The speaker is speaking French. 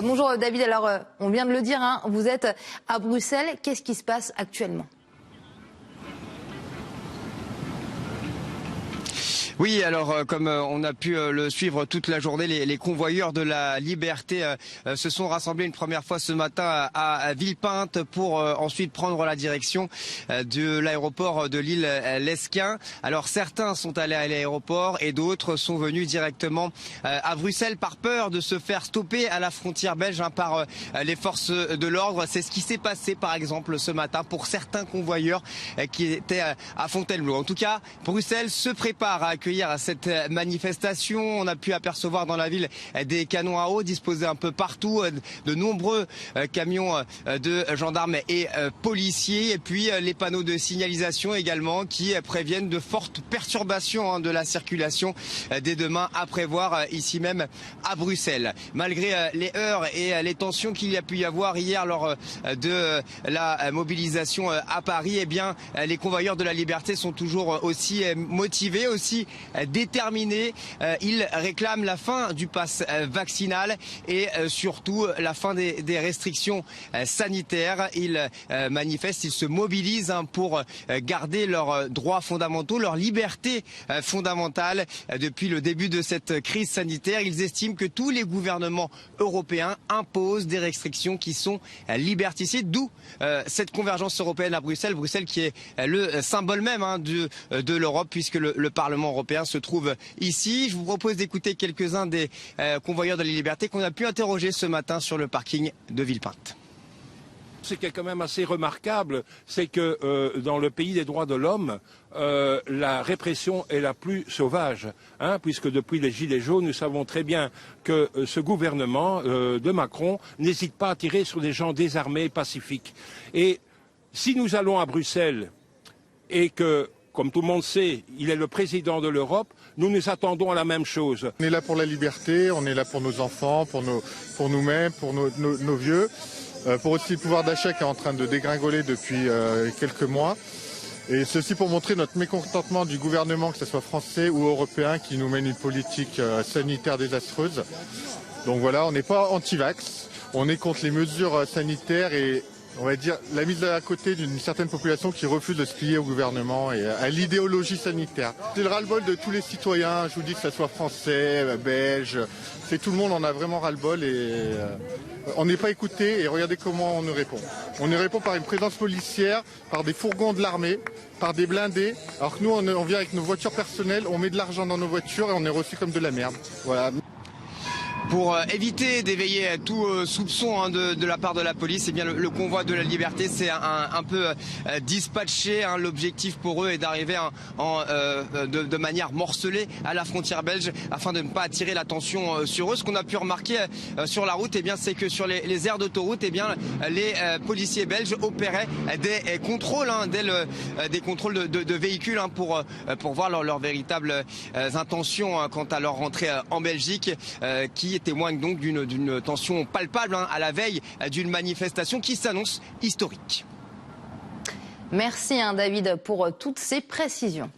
Bonjour David, alors on vient de le dire, hein, vous êtes à Bruxelles, qu'est-ce qui se passe actuellement ? Oui, alors comme on a pu le suivre toute la journée, les convoyeurs de la liberté se sont rassemblés une première fois ce matin à Villepinte pour ensuite prendre la direction de l'aéroport de l'île Lesquin. Alors certains sont allés à l'aéroport et d'autres sont venus directement à Bruxelles par peur de se faire stopper à la frontière belge par les forces de l'ordre. C'est ce qui s'est passé par exemple ce matin pour certains convoyeurs qui étaient à Fontainebleau. En tout cas, Bruxelles se prépare à accueillir cette manifestation. On a pu apercevoir dans la ville des canons à eau disposés un peu partout, de nombreux camions de gendarmes et policiers, et puis les panneaux de signalisation également qui préviennent de fortes perturbations de la circulation dès demain à prévoir ici même à Bruxelles. Malgré les heurts et les tensions qu'il y a pu y avoir hier lors de la mobilisation à Paris, eh bien les convoyeurs de la liberté sont toujours aussi motivés, aussi déterminés. Ils réclament la fin du pass vaccinal et surtout la fin des restrictions sanitaires. Ils manifestent, ils se mobilisent pour garder leurs droits fondamentaux, leurs libertés fondamentales. Depuis le début de cette crise sanitaire, ils estiment que tous les gouvernements européens imposent des restrictions qui sont liberticides, d'où cette convergence européenne à Bruxelles. Bruxelles qui est le symbole même de l'Europe, puisque le Parlement européen se trouve ici. Je vous propose d'écouter quelques-uns des convoyeurs de la liberté qu'on a pu interroger ce matin sur le parking de Villepinte. Ce qui est quand même assez remarquable, c'est que dans le pays des droits de l'homme, la répression est la plus sauvage, puisque depuis les Gilets jaunes, nous savons très bien que ce gouvernement de Macron n'hésite pas à tirer sur des gens désarmés, pacifiques. Et si nous allons à Bruxelles et que, comme tout le monde sait, il est le président de l'Europe, nous nous attendons à la même chose. On est là pour la liberté, on est là pour nos enfants, pour nous-mêmes, pour nos vieux. Pour aussi le pouvoir d'achat qui est en train de dégringoler depuis quelques mois. Et ceci pour montrer notre mécontentement du gouvernement, que ce soit français ou européen, qui nous mène une politique sanitaire désastreuse. Donc voilà, on n'est pas anti-vax, on est contre les mesures sanitaires et on va dire la mise à côté d'une certaine population qui refuse de se plier au gouvernement et à l'idéologie sanitaire. C'est le ras-le-bol de tous les citoyens, je vous dis que ce soit français, belge, c'est tout le monde en a vraiment ras-le-bol et on n'est pas écouté et regardez comment on nous répond. On nous répond par une présence policière, par des fourgons de l'armée, par des blindés, alors que nous on vient avec nos voitures personnelles, on met de l'argent dans nos voitures et on est reçu comme de la merde. Voilà. Pour éviter d'éveiller tout soupçon de la part de la police, eh bien le convoi de la liberté s'est un peu dispatché. L'objectif pour eux est d'arriver de manière morcelée à la frontière belge afin de ne pas attirer l'attention sur eux. Ce qu'on a pu remarquer sur la route, eh bien, c'est que sur les aires d'autoroute, eh bien, les policiers belges opéraient des contrôles, des contrôles de véhicules pour voir leurs véritables intentions quant à leur rentrée en Belgique, qui témoigne donc d'une tension palpable à la veille d'une manifestation qui s'annonce historique. Merci David pour toutes ces précisions.